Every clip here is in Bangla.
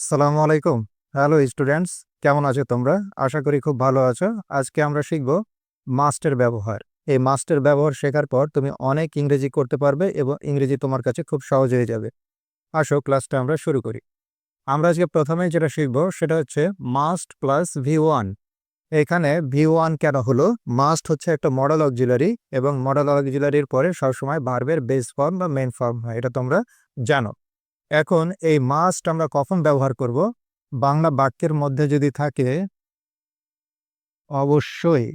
সালামু আলাইকুম। হ্যালো স্টুডেন্টস, কেমন আছো তোমরা? আশা করি খুব ভালো আছো। আজকে আমরা শিখব মাস্টের ব্যবহার। এই মাস্টের ব্যবহার শেখার পর তুমি অনেক ইংরেজি করতে পারবে এবং ইংরেজি তোমার কাছে খুব সহজ হয়ে যাবে। আসো ক্লাসটা আমরা শুরু করি। আমরা আজকে প্রথমেই যেটা শিখব সেটা হচ্ছে মাস্ট প্লাস ভি1। এখানে ভি1 কেন হলো? মাস্ট হচ্ছে একটা মডেল অক্সিলারি এবং মডেল অক্সিলারির পরে সবসময় ভার্বের বেস ফর্ম বা মেইন ফর্ম হয়, এটা তোমরা জানো। এখন এই মাস্ট আমরা কখন ব্যবহার করব? বাংলা বাক্যের মধ্যে যদি থাকে অবশ্যই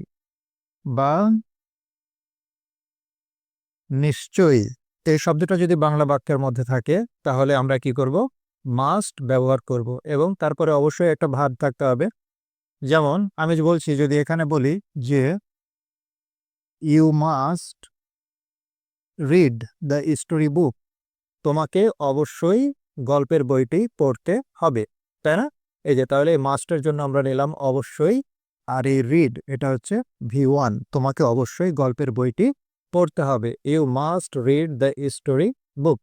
বা নিশ্চয়ই, এই শব্দটা যদি বাংলা বাক্যের মধ্যে থাকে তাহলে আমরা কি করব? মাস্ট ব্যবহার করব এবং তারপরে অবশ্যই একটা ভার্ব থাকতে হবে। যেমন আমি যে বলছি, যদি এখানে বলি যে you must read the story book, তোমাকে অবশ্যই গল্পের বইটি পড়তে হবে, তাই না? এই যে তাহলে এই মাস্টের জন্য আমরা নিলাম অবশ্যই, আর এই রিড এটা হচ্ছে ভি1, তোমাকে অবশ্যই গল্পের বইটি পড়তে হবে। You must read the story book.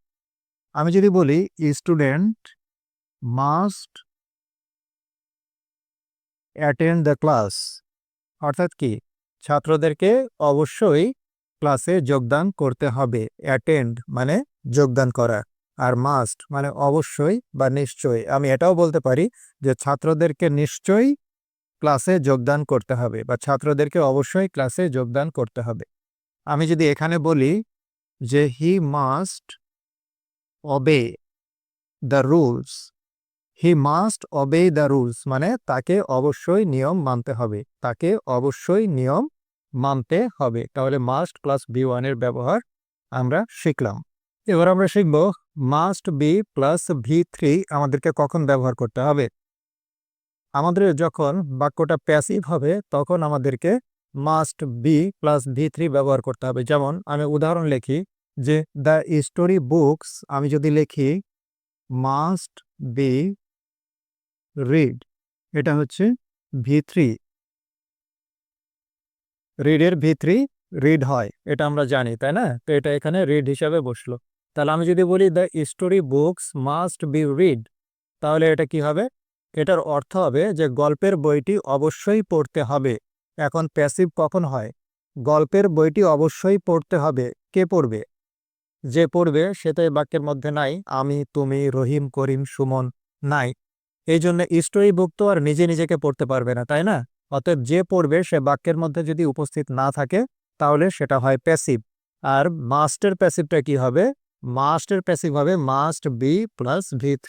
আমি যদি বলি student must attend the class, অর্থাৎ কি? ছাত্রদেরকে অবশ্যই ক্লাসে যোগদান করতে হবে। অ্যাটেন্ড মানে যোগদান করা, আর মাস্ট মানে অবশ্যই বা নিশ্চয়ই। আমি এটাও বলতে পারি যে ছাত্রদেরকে নিশ্চয়ই ক্লাসে যোগদান করতে হবে বা ছাত্রদেরকে অবশ্যই ক্লাসে যোগদান করতে হবে। আমি যদি এখানে বলি যে he must অবে the rules, he must অবে the rules মানে তাকে অবশ্যই নিয়ম মানতে হবে, তাকে অবশ্যই নিয়ম মানতে হবে। তাহলে মাস্ট প্লাস ভি1 এর ব্যবহার আমরা শিখলাম। এবার আমরা শিখব মাস্ট বি প্লাস ভি3 আমাদেরকে কখন ব্যবহার করতে হবে। আমাদের যখন বাক্যটা প্যাসিভ হবে তখন আমাদেরকে মাস্ট বি প্লাস ভি3 ব্যবহার করতে হবে। যেমন আমি উদাহরণ লিখি যে দ্য স্টোরি বুকস, আমি যদি লিখি মাস্ট বি রিড, এটা হচ্ছে ভি3। রিডের ভি3 রিড হয়, এটা আমরা জানি, তাই না? তো এটা এখানে রিড হিসাবে বসলো। তাহলে আমি যদি বলি the story books must be read, তাহলে এটা কি হবে? এটার অর্থ হবে যে গল্পের বইটি অবশ্যই পড়তে হবে। এখন প্যাসিভ কখন হয়? গল্পের বইটি অবশ্যই পড়তে হবে। কে পড়বে? যে পড়বে সে তো এই বাক্যের মধ্যে নাই। আমি, তুমি, রহিম, করিম, সুমন নাই। এই জন্য স্টোরি বুক তো আর নিজে নিজেকে পড়তে পারবে না, তাই না? অতএব যে পড়বে সে বাক্যের মধ্যে যদি উপস্থিত না থাকে তাহলে সেটা হয় প্যাসিভ। আর মাস্টের প্যাসিভটা কি হবে? মাস্টের প্যাসিভ হবে মাস্ট বি প্লাস ভি3।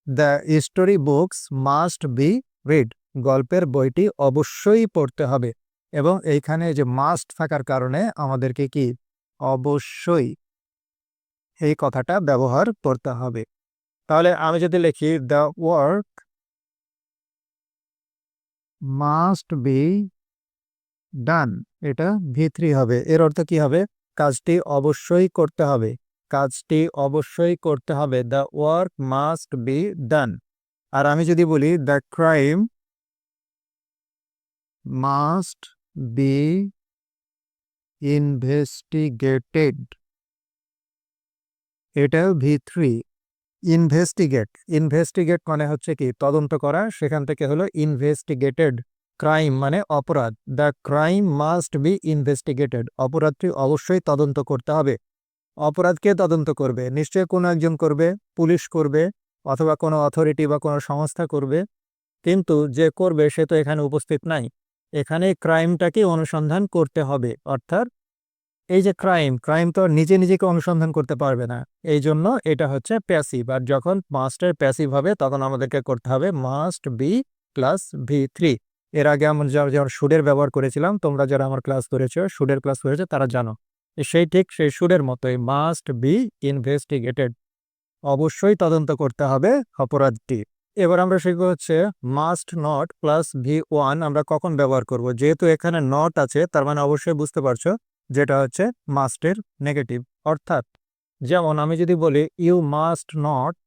The story books must be read, গল্পের বইটি অবশ্যই পড়তে হবে। এবং এইখানে যে মাস্ট থাকার কারণে আমাদেরকে কি অবশ্যই এই কথাটা ব্যবহার করতে হবে। তাহলে আমি যদি লিখি দ্য ওয়ার্ক মাস্ট বি ডান, এটা ভি3 হবে। এর অর্থ কি হবে? কাজটি অবশ্যই করতে হবে, কাজটি অবশ্যই করতে হবে। The work must be done. আর আমি যদি বলি the crime must be investigated, এটাও ভি3। ইনভেস্টিগেট, ইনভেস্টিগেট মানে হচ্ছে কি তদন্ত করা, সেখান থেকে হলো ইনভেস্টিগেটেড। ক্রাইম মানে অপরাধ, the crime must be investigated, অপরাধটি অবশ্যই তদন্ত করতে হবে। অপরাধ কে তদন্ত করবে? নিশ্চয়ই কোনো একজন করবে, পুলিশ করবে অথবা কোনো অথরিটি বা কোনো সংস্থা করবে, কিন্তু যে করবে সে তো এখানে উপস্থিত নাই। এখানে ক্রাইমটাকে অনুসন্ধান করতে হবে, অর্থাৎ এই যে ক্রাইম, ক্রাইম তো নিজে নিজেকে অনুসন্ধান করতে পারবে না, এই জন্য এটা হচ্ছে প্যাসিভ। আর যখন মাস্টের প্যাসিভ হবে তখন আমাদেরকে করতে হবে মাস্ট বি প্লাস ভি3। এর আগে আমরা যখন শুডের ব্যবহার করেছিলাম, তোমরা যারা আমার ক্লাস করেছো, শুডের ক্লাস করেছো, তারা জানো সেই ঠিক সেই শুডের মতোই মাস্ট বি ইনভেস্টিগেটেড, অবশ্যই তদন্ত করতে হবে অপরাধটি। এবার আমরা শিখবো হচ্ছে মাস্ট নট প্লাস ভি1 আমরা কখন ব্যবহার করব। যেহেতু এখানে নট আছে তার মানে অবশ্যই বুঝতে পারছো যেটা হচ্ছে মাস্টের নেগেটিভ। অর্থাৎ যেমন আমি যদি বলি you must not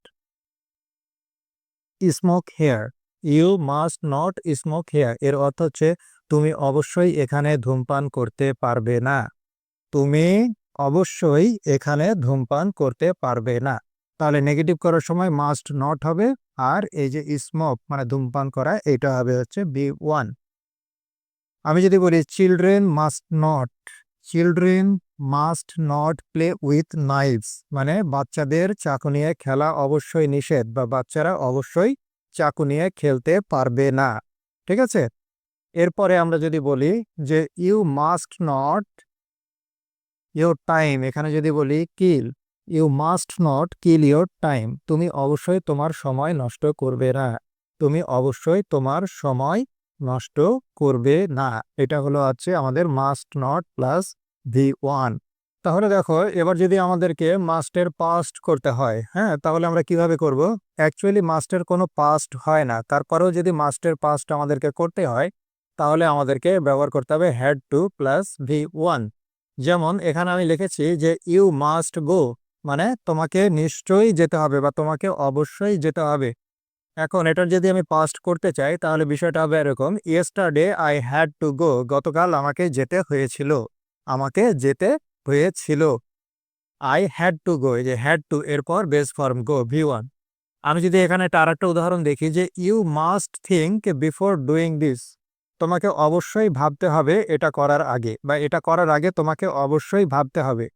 smoke here, you must not smoke here, এর অর্থ হচ্ছে তুমি অবশ্যই এখানে ধূমপান করতে পারবে না, তুমি অবশ্যই এখানে ধূমপান করতে পারবে না। তাহলে নেগেটিভ করার সময় মাস্ট নট হবে, আর এই যে স্মোক মানে ধূমপান করা এটা হবে হচ্ছে B1। আমি যদি বলি children must not play with knives, মানে বাচ্চাদের চাকু নিয়ে খেলা অবশ্যই নিষেধ, বা বাচ্চারা অবশ্যই চাকু নিয়ে খেলতে পারবে না। ঠিক আছে, এরপরে আমরা যদি বলি যে you must not your time, এখানে যদি বলি kill, you must not kill your time, তুমি অবশ্যই তোমার সময় নষ্ট করবে না, তুমি অবশ্যই তোমার সময় নষ্ট করবে না। এটা হলো হচ্ছে আমাদের মাস্ট নট প্লাস V1। তাহলে দেখো এবার যদি আমাদেরকে মাস্টের পাস্ট করতে হয়, হ্যাঁ, তাহলে আমরা কিভাবে করব? অ্যাকচুয়ালি মাস্টের কোনো পাস্ট হয় না, তারপরেও যদি মাস্টের পাস্ট আমাদেরকে করতে হয় তাহলে আমাদেরকে ব্যবহার করতে হবে হ্যাড টু প্লাস V1। যেমন এখানে আমি লিখেছি যে ইউ মাস্ট গো, মানে তোমাকে নিশ্চয়ই যেতে হবে বা তোমাকে অবশ্যই যেতে হবে। এখন এটার যদি আমি পাস্ট করতে চাই তাহলে বিষয়টা হবে এরকম, yesterday I had to go, গতকাল আমাকে যেতে হয়েছিল, আমাকে যেতে হয়েছিল। আই হ্যাড টু গো, এই যে হ্যাড টু এরপর বেস ফর্ম গো V1। আমি যদি এখানে একটা আরেকটা উদাহরণ দেখি যে you must think before doing this, তোমাকে অবশ্যই ভাবতে হবে এটা করার আগে, বা এটা করার আগে তোমাকে অবশ্যই ভাবতে হবে।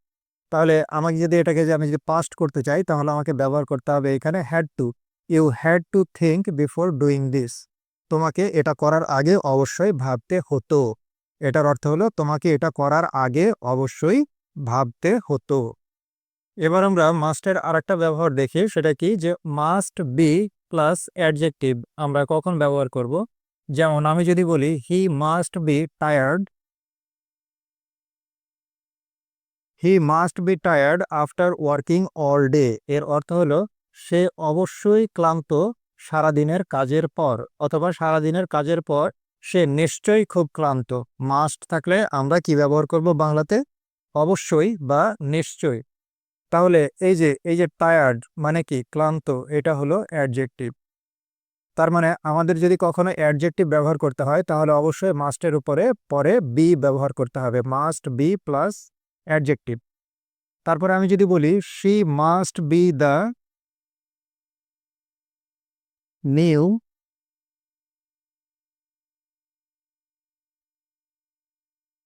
তাহলে আমাকে যদি এটাকে যে আমি যদি পাস্ট করতে চাই তাহলে আমাকে ব্যবহার করতে হবে এখানে had to, you had to think before doing this, তোমাকে এটা করার আগে অবশ্যই ভাবতে হতো। এটার অর্থ হলো তোমাকে এটা করার আগে অবশ্যই ভাবতে হতো। এবার আমরা মাস্টের আরেকটা ব্যবহার দেখি, সেটা কি যে মাস্ট বি প্লাস অ্যাডজেক্টিভ আমরা কখন ব্যবহার করব। যেমন আমি যদি বলি he must B tired, he must B tired after working all day, এর অর্থ হলো সে অবশ্যই ক্লান্ত সারাদিনের কাজের পর, অথবা সারাদিনের কাজের পর সে নিশ্চয়ই খুব ক্লান্ত। মাস্ট থাকলে আমরা কি ব্যবহার করব বাংলাতে? অবশ্যই বা নিশ্চয়ই। তাহলে এই যে টায়ার্ড মানে কি ক্লান্ত, এটা হলো অ্যাডজেক্টিভ। তার মানে আমাদের যদি কখনো অ্যাডজেক্টিভ ব্যবহার করতে হয় তাহলে অবশ্যই মাস্টের উপরে পরে বি ব্যবহার করতে হবে, মাস্ট বি প্লাস অ্যাডজেক্টিভ। তারপরে আমি যদি বলি she must be the new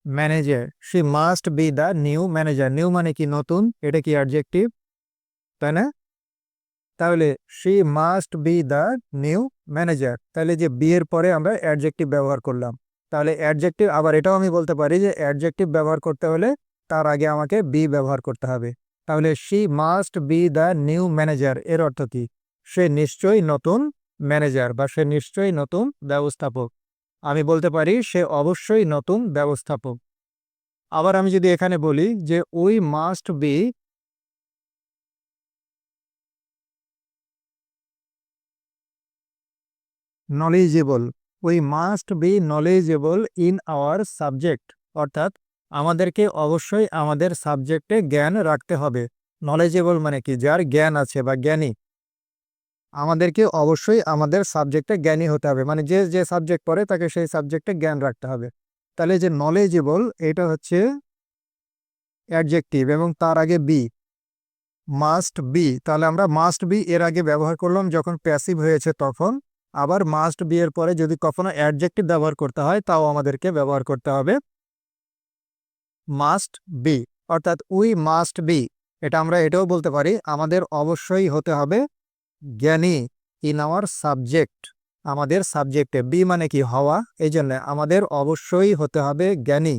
manager, she must be the new manager, new মানে কি নতুন, এটা কি অ্যাডজেক্টিভ, তাই না? তাহলে she must be the new manager, তাহলে যে বি এর পরে আমরা অ্যাডজেক্টিভ ব্যবহার করলাম। তাহলে অ্যাডজেক্টিভ, আবার এটাও আমি বলতে পারি যে অ্যাডজেক্টিভ ব্যবহার করতে হলে তার আগে আমাকে বি ব্যবহার করতে হবে। তাহলে she must be the new manager এর অর্থ কি? সে নিশ্চয়ই নতুন ম্যানেজার, বা সে নিশ্চয়ই নতুন ব্যবস্থাপক। আমি বলতে পারি সে অবশ্যই নতুন ব্যবস্থাপক। আবার আমি যদি এখানে বলি যে we must be knowledgeable, we must be knowledgeable in our subject, অর্থাৎ আমাদেরকে অবশ্যই আমাদের সাবজেক্টে জ্ঞান রাখতে হবে। নলেজেবল মানে কি? যার জ্ঞান আছে বা জ্ঞানী। আমাদেরকে অবশ্যই আমাদের সাবজেক্টে জ্ঞানী হতে হবে, মানে যে যে সাবজেক্ট পড়ে তাকে সেই সাবজেক্টে জ্ঞান রাখতে হবে। তাহলে যে নলেজেবল এটা হচ্ছে অ্যাডজেক্টিভ এবং তার আগে বি, মাস্ট বি, তাহলে আমরা মাস্ট বি এর আগে ব্যবহার করলাম যখন প্যাসিভ হয়েছে তখন। আবার মাস্ট বি এর পরে যদি কখনো অ্যাডজেক্টিভ ব্যবহার করতে হয় তাও আমাদেরকে ব্যবহার করতে হবে মাস্ট বি, অর্থাৎ উই মাস্ট বি। এটা আমরা এটাও বলতে পারি আমাদের অবশ্যই হতে হবে জ্ঞানী ইন আওয়ার সাবজেক্ট, আমাদের সাবজেক্টে। বি মানে কি? হওয়া, এই জন্য আমাদের অবশ্যই হতে হবে জ্ঞানী,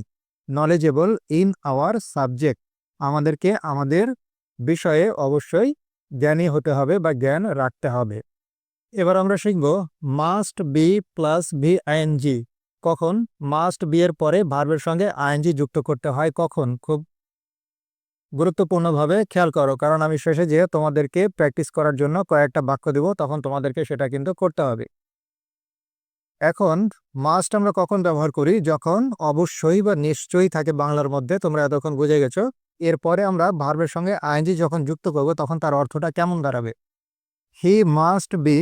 নলেজেবল ইন আওয়ার সাবজেক্ট, আমাদেরকে আমাদের বিষয়ে অবশ্যই জ্ঞানী হতে হবে বা জ্ঞান রাখতে হবে। এবার আমরা শিখব মাস্ট বি প্লাস VING। কখন মাস্ট বি এর পরে ভার্বের সঙ্গে আইএনজি যুক্ত করতে হয়, কখন? খুব গুরুত্বপূর্ণভাবে খেয়াল করো, কারণ আমি শেষে যেয়ে তোমাদেরকে প্র্যাকটিস করার জন্য কয়েকটা বাক্য দিব, তখন তোমাদেরকে সেটা কিন্তু করতে হবে। এখন মাস্ট আমরা কখন ব্যবহার করি? যখন অবশ্যই বা নিশ্চয়ই থাকে বাংলার মধ্যে, তোমরা এতক্ষণ বুঝে গেছো। এরপরে আমরা ভার্বের সঙ্গে আইএনজি যখন যুক্ত করব তখন তার অর্থটা কেমন দাঁড়াবে? হি মাস্ট বি,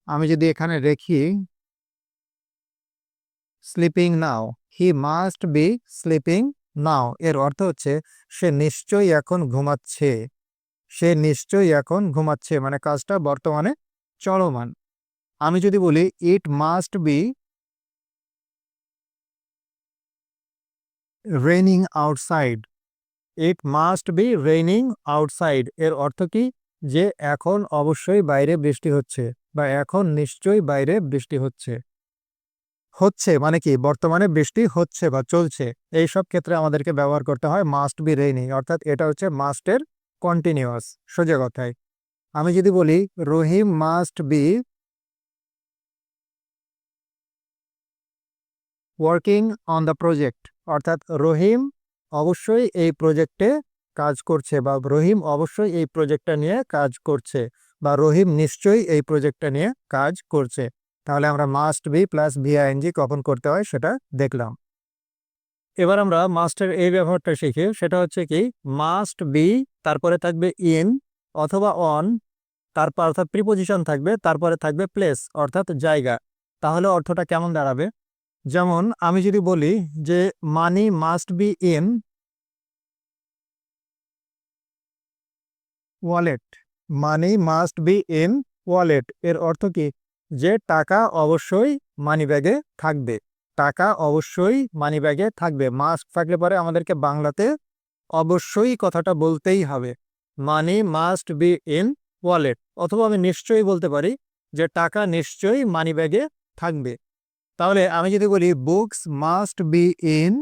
আমি যদি এখানে রেখি sleeping now, he must be sleeping now এর অর্থ হচ্ছে সে নিশ্চয়ই এখন ঘুমাচ্ছে, সে নিশ্চয়ই এখন ঘুমাচ্ছে, মানে কাজটা বর্তমানে চলমান। আমি যদি বলি it must be raining outside, it must be raining outside এর অর্থ কি, যে এখন অবশ্যই বাইরে বৃষ্টি হচ্ছে, বা এখন নিশ্চয়ই বাইরে বৃষ্টি হচ্ছে। হচ্ছে মানে কি, বর্তমানে বৃষ্টি হচ্ছে বা চলছে, এই সব ক্ষেত্রে আমাদেরকে ব্যবহার করতে হয় মাস্ট বি রেইনিং, অর্থাৎ এটা হচ্ছে মাস্টের কন্টিনিউয়াস, সোজা কথায়। আমি যদি বলি Rahim must be working on the project, অর্থাৎ রহিম অবশ্যই এই প্রজেক্টে কাজ করছে, বা রহিম অবশ্যই এই প্রজেক্টটা নিয়ে কাজ করছে, বা রহিম নিশ্চয়ই এই প্রজেক্টটা নিয়ে কাজ করছে। তাহলে আমরা মাস্ট বি প্লাস ভিআইএনজি কখন করতে হয় সেটা দেখলাম। এবার আমরা মাস্টের এই ব্যবহারটা শিখি, সেটা হচ্ছে কি, মাস্ট বি তারপরে থাকবে ইন অথবা অন, তারপর অর্থাৎ প্রিপোজিশন থাকবে, তারপরে থাকবে প্লেস অর্থাৎ জায়গা। তাহলে অর্থটা কেমন দাঁড়াবে? যেমন আমি যদি বলি যে money must be in wallet, money must be in wallet এর অর্থ কি, যে টাকা অবশ্যই মানিব্যাগে থাকবে, টাকা অবশ্যই মানিব্যাগে থাকবে। মাস্ট থাকলে পরে আমাদেরকে বাংলাতে অবশ্যই কথাটা বলতেই হবে, মানি মাস্ট বি ইন ওয়ালেট। অথবা আমি নিশ্চয়ই বলতে পারি যে টাকা নিশ্চয়ই মানিব্যাগে থাকবে। তাহলে আমি যদি বলি books must be in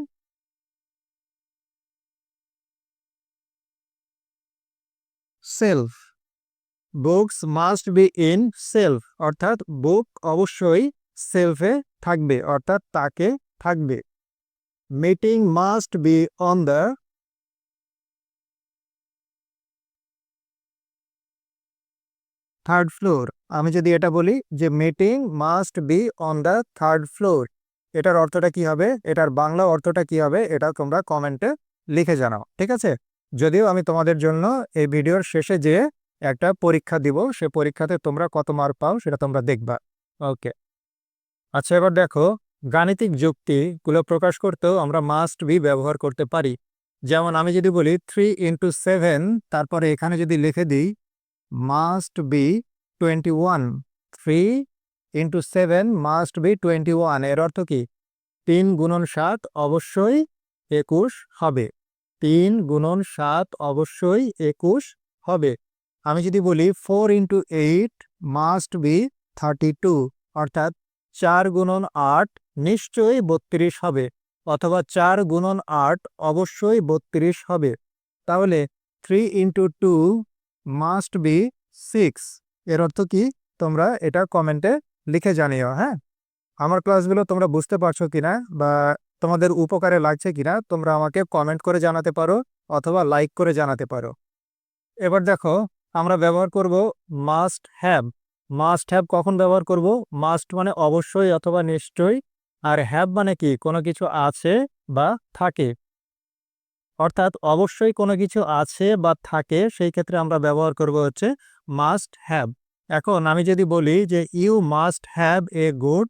self, books must be in self, অর্থাৎ বুক অবশ্যই সেলফে থাকবে, অর্থাৎ তাকে থাকবে। Meeting must be on the third floor, আমি যদি এটা বলি যে meeting must be on the third floor, এটার অর্থটা কি হবে, এটার বাংলা অর্থটা কি হবে, এটা তোমরা কমেন্টে লিখে জানাও, ঠিক আছে? যদিও আমি তোমাদের জন্য এই ভিডিওর শেষে যে একটা পরীক্ষা দিব, সে পরীক্ষাতে তোমরা কত মার্ক পাও সেটা তোমরা দেখবা। ওকে, আচ্ছা এবার দেখো, গাণিতিক যুক্তিগুলো প্রকাশ করতেও আমরা মাস্ট বি ব্যবহার করতে পারি। যেমন আমি যদি বলি 3 × 7, তারপরে এখানে যদি লিখে দিই মাস্ট বি 21, 3 × 7 মাস্ট বি 21 এর অর্থ কি, 3 × 7 অবশ্যই 21 হবে, 3 × 7 অবশ্যই 21 হবে। আমি যদি বলি 4 × 8 মাস্ট বি 32, অর্থাৎ 4 × 8 নিশ্চয়ই 32 হবে, অথবা 4 × 8 অবশ্যই 32 হবে। তাহলে 3 × 2 মাস্ট বি 6 এর অর্থ কি, তোমরা এটা কমেন্টে লিখে জানিও। হ্যাঁ, আমার ক্লাসগুলো তোমরা বুঝতে পারছো কিনা বা তোমাদের উপকারে লাগছে কিনা তোমরা আমাকে কমেন্ট করে জানাতে পারো, অথবা লাইক করে জানাতে পারো। এবার দেখো, আমরা ব্যবহার করব মাস্ট হ্যাভ। মাস্ট হ্যাভ কখন ব্যবহার করব? মাস্ট মানে অবশ্যই অথবা নিশ্চয়ই, আর হ্যাভ মানে কি, কোনো কিছু আছে বা থাকে, অর্থাৎ অবশ্যই কোনো কিছু আছে বা থাকে, সেই ক্ষেত্রে আমরা ব্যবহার করব হচ্ছে মাস্ট হ্যাভ। এখন আমি যদি বলি যে you must have a good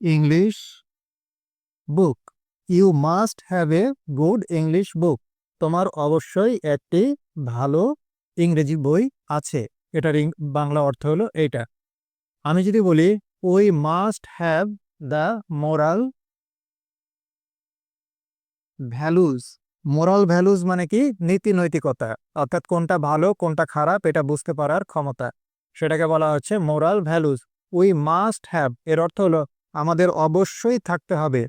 English book, you must have a good English book, তোমার অবশ্যই একটি ভালো ইংরেজি বই আছে, এটার বাংলা অর্থ হলো এইটা। আমি যদি বলি we must have the moral values, moral values মানে কি, নীতি নৈতিকতা, অর্থাৎ কোনটা ভালো কোনটা খারাপ এটা বুঝতে পারার ক্ষমতা, সেটাকে বলা হচ্ছে moral values. We must have এর অর্থ হলো আমাদের অবশ্যই থাকতে হবে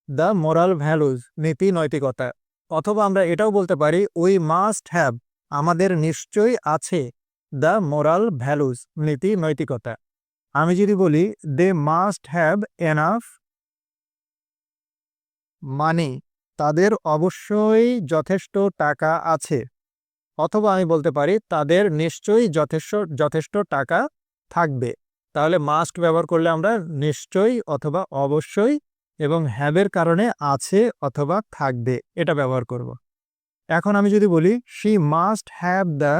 দ্য মোরাল ভ্যালুজ, নীতি নৈতিকতা। অথবা আমরা এটাও বলতে পারি উই মাস্ট হ্যাভ, আমাদের নিশ্চয়ই আছে দ্য মোরাল ভ্যালুজ, নীতি নৈতিকতা। আমি যদি বলি they must have enough money, তাদের অবশ্যই যথেষ্ট টাকা আছে, অথবা আমি বলতে পারি তাদের নিশ্চয়ই যথেষ্ট যথেষ্ট টাকা থাকবে। তাহলে মাস্ট ব্যবহার করলে আমরা নিশ্চয়ই অথবা অবশ্যই এবং হ্যাভের কারণে আছে অথবা থাকবে এটা ব্যবহার করব। এখন আমি যদি বলি she must have the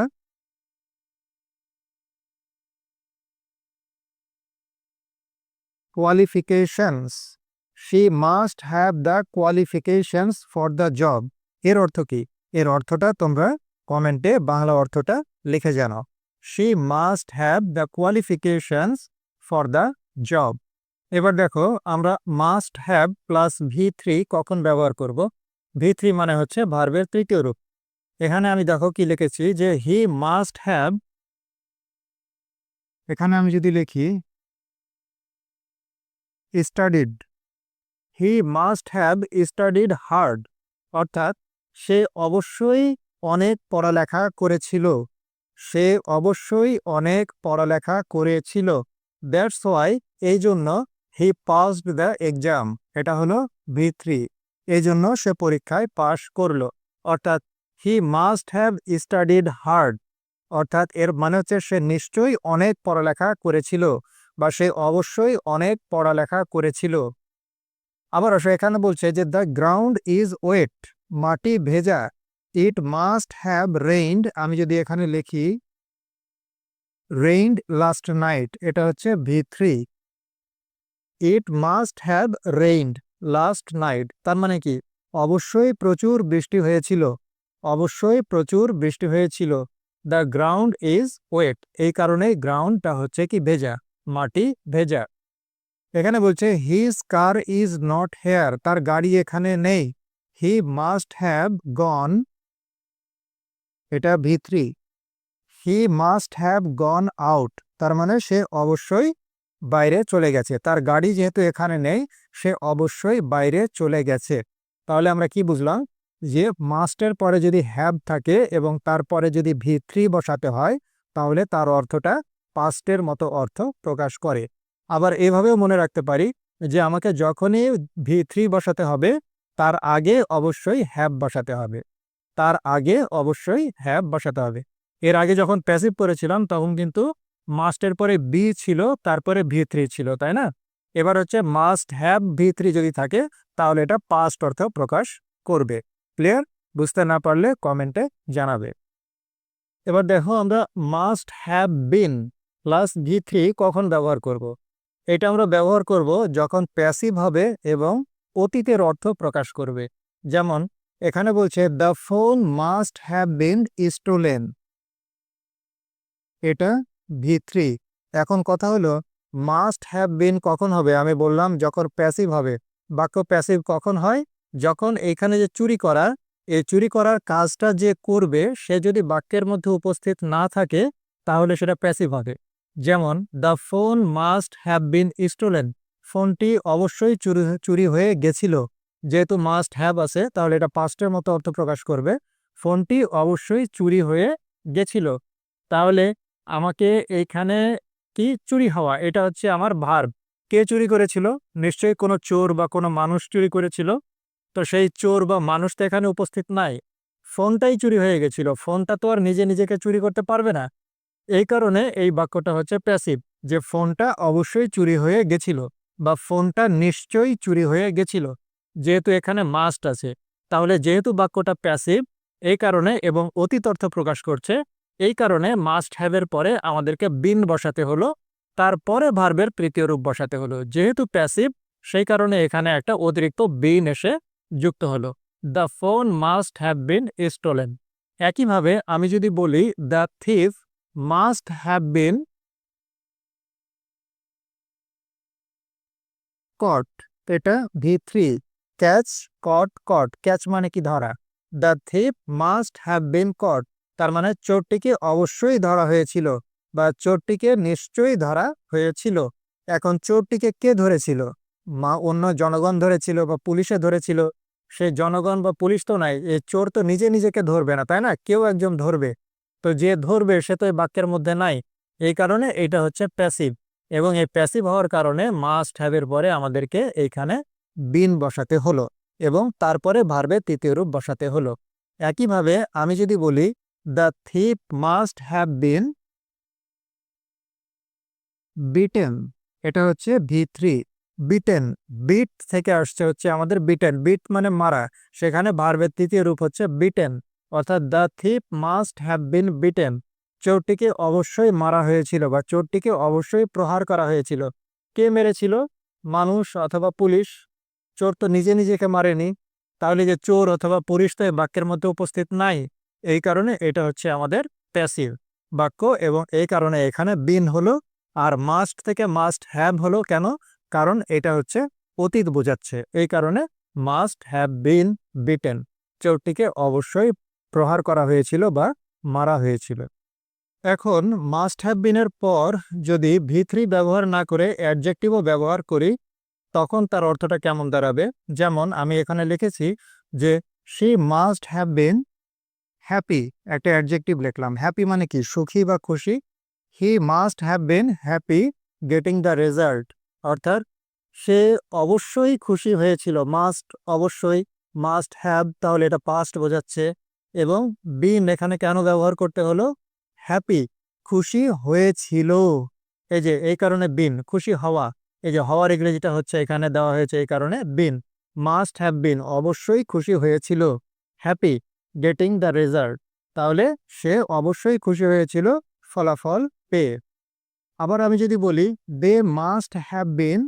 qualifications, she must have the qualifications for the job. এর অর্থ কি? এর অর্থটা তোমরা কমেন্টে বাংলা অর্থটা লিখে জানাও। She must have the qualifications for the job. এবার দেখো আমরা মাস্ট হ্যাভ প্লাস V3 কখন ব্যবহার করব। V3 মানে হচ্ছে ভার্বের তৃতীয় রূপ। এখানে আমি দেখো কি লিখেছি যে হি মাস্ট হ্যাভ, এখানে আমি যদি লিখি studied, he must have studied hard, অর্থাৎ সে অবশ্যই অনেক পড়ালেখা করেছিল। সে অবশ্যই অনেক পড়ালেখা করেছিল। দ্যাটস ওয়াই, এই জন্য হি পাসড দ্য এক্সাম, এটা হলো V3, এই জন্য সে পরীক্ষায় পাশ করলো। অর্থাৎ হি মাস্ট হ্যাভ স্টাডিড হার্ড, অর্থাৎ এর মানে হচ্ছে সে নিশ্চয়ই অনেক পড়ালেখা করেছিল বা সে অবশ্যই অনেক পড়ালেখা করেছিল। আবার এখানে বলছে যে দ্য গ্রাউন্ড ইজ ওয়েট, মাটি ভেজা। ইট মাস্ট হ্যাভ রেইনড, আমি যদি এখানে লিখি রেইনড লাস্ট নাইট, এটা হচ্ছে V3। It must have rained last night, তার মানে কি অবশ্যই প্রচুর বৃষ্টি হয়েছিল, অবশ্যই প্রচুর বৃষ্টি হয়েছিল। দ্য গ্রাউন্ড ইজ ওয়েট, এই কারণে গ্রাউন্ডটা হচ্ছে কি ভেজা, মাটি ভেজা। এখানে বলছে his car is not here, তার গাড়ি এখানে নেই। হি মাস্ট হ্যাভ গন, এটা V3। He must have gone out, তার মানে সে অবশ্যই বাইরে চলে গেছে। তার গাড়ি যেহেতু এখানে নেই, সে অবশ্যই বাইরে চলে গেছে। তাহলে আমরা কি বুঝলাম যে মাস্টের পরে যদি হ্যাভ থাকে এবং তারপরে যদি V3 বসাতে হয়, তাহলে তার অর্থটা পাস্টের মতো অর্থ প্রকাশ করে। আবার এভাবেও মনে রাখতে পারি যে আমাকে যখনই V3 বসাতে হবে, তার আগে অবশ্যই হ্যাভ বসাতে হবে, তার আগে অবশ্যই হ্যাভ বসাতে হবে। এর আগে যখন প্যাসিভ করেছিলাম তখন কিন্তু মাস্টের পরে বি ছিল, তারপরে V3 ছিল, তাই না? এবার হচ্ছে মাস্ট হ্যাভ V3 যদি থাকে তাহলে এটা পাস্ট অর্থ প্রকাশ করবে। ক্লিয়ার? বুঝতে না পারলে কমেন্টে জানাবে। এবার দেখো আমরা must have been plus V3 কখন ব্যবহার করব। এটা আমরা ব্যবহার করব যখন প্যাসিভ হবে এবং অতীতের অর্থ প্রকাশ করবে। যেমন এখানে বলছে the phone must have been stolen, এটা V3। এখন কথা হলো মাস্ট হ্যাভ বিন কখন হবে, আমি বললাম যখন প্যাসিভ হবে। বাক্য প্যাসিভ কখন হয়? যখন এইখানে যে চুরি করা, এই চুরি করার কাজটা যে করবে সে যদি বাক্যের মধ্যে উপস্থিত না থাকে তাহলে সেটা প্যাসিভ হবে। যেমন the phone must have been stolen, ফোনটি অবশ্যই চুরি হয়ে গেছিল। যেহেতু মাস্ট হ্যাভ আছে তাহলে এটা পাস্টের মতো অর্থ প্রকাশ করবে, ফোনটি অবশ্যই চুরি হয়ে গেছিল। তাহলে আমাকে এইখানে কি চুরি হওয়া, এটা হচ্ছে আমার ভার্ব। কে চুরি করেছিল? নিশ্চয়ই কোনো চোর বা কোনো মানুষ চুরি করেছিল। তো সেই চোর বা মানুষ তো এখানে উপস্থিত নাই, ফোনটাই চুরি হয়ে গেছিল। ফোনটা তো আর নিজে নিজেকে চুরি করতে পারবে না। এই কারণে এই বাক্যটা হচ্ছে প্যাসিভ, যে ফোনটা অবশ্যই চুরি হয়ে গেছিল বা ফোনটা নিশ্চয়ই চুরি হয়ে গেছিল। যেহেতু এখানে মাস্ট আছে, তাহলে যেহেতু বাক্যটা প্যাসিভ এই কারণে এবং অতীত অর্থ প্রকাশ করছে, এই কারণে মাস্ট হ্যাভের পরে আমাদেরকে বিন বসাতে হলো, তারপরে ভার্বের তৃতীয় রূপ বসাতে হলো। যেহেতু প্যাসিভ সেই কারণে এখানে একটা অতিরিক্ত বিন এসে যুক্ত হলো। The phone must have been stolen. একইভাবে আমি যদি বলি the thief must have been caught, এটা V3। Catch, caught, caught, catch মানে কি ধরা। The thief must have been caught, তার মানে চোরটিকে অবশ্যই ধরা হয়েছিল বা চোরটিকে নিশ্চয়ই ধরা হয়েছিল। এখন চোরটিকে কে ধরেছিল? অন্য জনগণ ধরেছিল বা পুলিশে ধরেছিল। সেই জনগণ বা পুলিশ তো নাই, এই চোর তো নিজে নিজেকে ধরবে না, তাই না? কেউ একজন ধরবে। তো যে ধরবে সে তো এই বাক্যের মধ্যে নাই, এই কারণে এটা হচ্ছে প্যাসিভ। এবং এই প্যাসিভ হওয়ার কারণে মাস্ট হ্যাভের পরে আমাদেরকে এইখানে বিন বসাতে হলো এবং তারপরে ভার্বের তৃতীয় রূপ বসাতে হলো। একইভাবে আমি যদি বলি the thief must have been beaten, এটা হচ্ছে V3। বিটেন, বিট থেকে আসছে হচ্ছে আমাদের বিটেন, বিট মানে মারা, সেখানে ভার্বের তৃতীয় রূপ হচ্ছে বিটেন। অর্থাৎ the thief must have been beaten, চোরটিকে অবশ্যই মারা হয়েছিল বা চোরটিকে অবশ্যই প্রহার করা হয়েছিল। কে মেরেছিল? মানুষ অথবা পুলিশ। চোর তো নিজে নিজেকে মারেনি, তাহলে যে চোর অথবা পুলিশ তো এই বাক্যের মধ্যে উপস্থিত নাই, এই কারণে এটা হচ্ছে আমাদের প্যাসিভ বাক্য, এবং এই কারণে এখানে বিন হলো। আর মাস্ট থেকে মাস্ট হ্যাভ হলো কেন? কারণ এটা হচ্ছে অতীত বোঝাচ্ছে, এই কারণে মাস্ট হ্যাভ বিন বিটেন, চোরটিকে অবশ্যই প্রহার করা হয়েছিল বা মারা হয়েছিল। এখন মাস্ট হ্যাভ বিনের পর যদি V3 ব্যবহার না করে অ্যাডজেক্টিভও ব্যবহার করি, তখন তার অর্থটা কেমন দাঁড়াবে? যেমন আমি এখানে লিখেছি যে she must have bin happy, একটা অ্যাডজেক্টিভ লিখলাম। হ্যাপি মানে কি? সুখী বা খুশি। হি must have bin happy getting the result, অর্থাৎ সে অবশ্যই খুশি হয়েছিল। মাস্ট অবশ্যই, মাস্ট হ্যাভ তাহলে এটা পাস্ট বোঝাচ্ছে। এবং বিন এখানে কেন ব্যবহার করতে হলো? হ্যাপি, খুশি হয়েছিল। এই যে এই কারণে বিন, খুশি হওয়া, এই যে হওয়ার ইংরেজিটা হচ্ছে এখানে দেওয়া হয়েছে, এই কারণে বিন। মাস্ট হ্যাভ বিন অবশ্যই খুশি হয়েছিল, হ্যাপি গেটিং দ্য রেজাল্ট, তাহলে সে অবশ্যই খুশি হয়েছিল ফলাফল পেয়ে। আবার আমি যদি বলি they must have been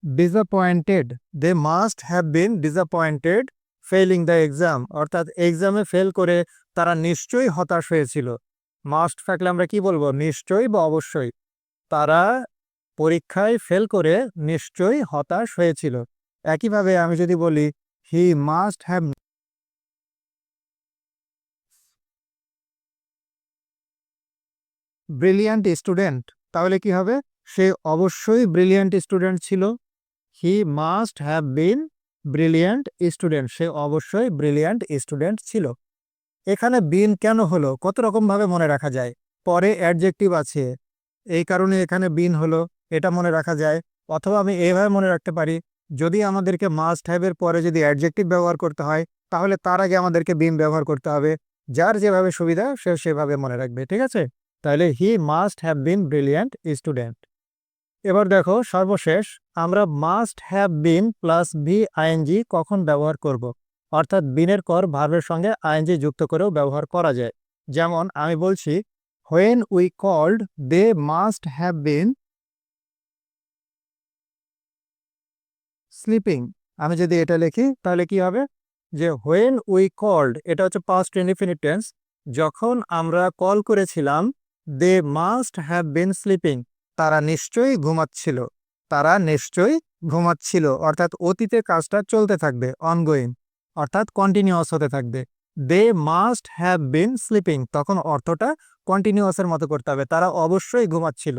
disappointed, they must have been disappointed failing the exam, অর্থাৎ এক্সামে ফেল করে তারা নিশ্চয়ই হতাশ হয়েছিল। মাস্ট থাকলে আমরা কি বলবো? নিশ্চয়ই বা অবশ্যই। তারা পরীক্ষায় ফেল করে নিশ্চয়ই হতাশ হয়েছিল। একইভাবে আমি যদি বলি he must have brilliant student, তাহলে কি হবে? সে অবশ্যই ব্রিলিয়ান্ট স্টুডেন্ট ছিল। He must have been brilliant student, সে অবশ্যই ব্রিলিয়ান্ট স্টুডেন্ট ছিল। এখানে বিন কেন হলো? কত রকম ভাবে মনে রাখা যায়। পরে অ্যাডজেক্টিভ আছে, এই কারণে এখানে বিন হলো, এটা মনে রাখা যায়। অথবা আমি এইভাবে মনে রাখতে পারি, যদি আমাদেরকে মাস্ট হ্যাভের পরে যদি অ্যাডজেক্টিভ ব্যবহার করতে হয়, তাহলে তার আগে আমাদেরকে বিন ব্যবহার করতে হবে। যার যেভাবে সুবিধা সে সেভাবে মনে রাখবে, ঠিক আছে? তাহলে he must have been brilliant student. এবার দেখো সর্বশেষ, আমরা must have been plus V I N G কখন ব্যবহার করব। অর্থাৎ বিনের পর ভার্বের সঙ্গে আইএনজি যুক্ত করেও ব্যবহার করা যায়। যেমন আমি বলছি when we called they must have been sleeping. আমি যদি এটা লিখি তাহলে কি হবে? যে হোয়েন উই কল্ড, এটা হচ্ছে পাস্ট ইনডিফিনিট টেন্স। যখন আমরা কল করেছিলাম, they must have been sleeping, তারা নিশ্চয়ই ঘুমাচ্ছিল। তারা নিশ্চয়ই ঘুমাচ্ছিল, অর্থাৎ অতীতে কাজটা চলতে থাকবে, অনগোয়িং, অর্থাৎ কন্টিনিউয়াস হতে থাকবে। They must have been sleeping, তখন অর্থটা কন্টিনিউয়াসের মতো করতে হবে, তারা অবশ্যই ঘুমাচ্ছিল।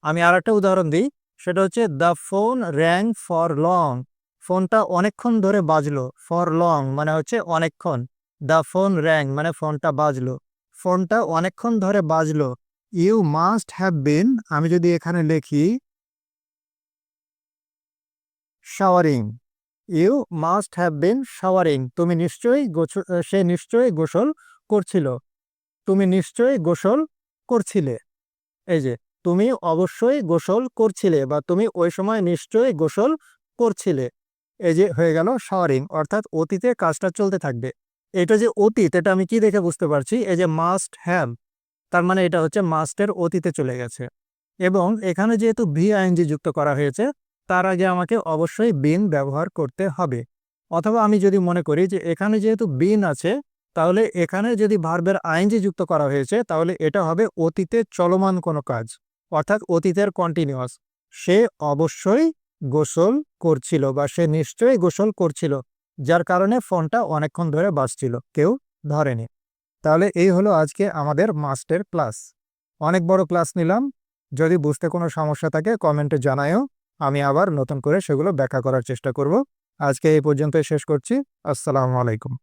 আমি আর একটা উদাহরণ দিই, সেটা হচ্ছে the phone rang for long, ফোনটা অনেকক্ষণ ধরে বাজলো। ফর লং মানে হচ্ছে অনেকক্ষণ, দ্য ফোন র্যাং মানে ফোনটা বাজলো, ফোনটা অনেকক্ষণ ধরে বাজলো। ইউ মাস্ট হ্যাভ বিন, আমি যদি এখানে লিখি showering, you must have been showering, তুমি নিশ্চয়ই সে নিশ্চয়ই গোসল করছিল, তুমি নিশ্চয়ই গোসল করছিলে। এই যে তুমি অবশ্যই গোসল করছিলে, বা তুমি ওই সময় নিশ্চয়ই গোসল করছিলে। এই যে হয়ে গেল শাওয়ারিং, অর্থাৎ অতীতে কাজটা চলতে থাকবে। এটা যে অতীত, এটা আমি কি দেখে বুঝতে পারছি? এই যে মাস্ট হ্যাভ, তার মানে এটা হচ্ছে মাস্টের অতীতে চলে গেছে। এবং এখানে যেহেতু ভিআইএনজি যুক্ত করা হয়েছে, তার আগে আমাকে অবশ্যই বিন ব্যবহার করতে হবে। অথবা আমি যদি মনে করি যে এখানে যেহেতু বিন আছে, তাহলে এখানে যদি ভার্বের আইএনজি যুক্ত করা হয়েছে, তাহলে এটা হবে অতীতে চলমান কোনো কাজ, অর্থাৎ অতীতের কন্টিনিউয়াস। সে অবশ্যই গোসল করছিল, বা সে নিশ্চয়ই গোসল করছিল, যার কারণে ফোনটা অনেকক্ষণ ধরে বাজছিল, কেউ ধরেনি। তাহলে এই হলো আজকে আমাদের মাস্টের ক্লাস। অনেক বড় ক্লাস নিলাম। যদি বুঝতে কোনো সমস্যা থাকে কমেন্টে জানায়ও, আমি আবার নতুন করে সেগুলো ব্যাখ্যা করার চেষ্টা করব। আজকে এই পর্যন্তই শেষ করছি। আসসালামু আলাইকুম।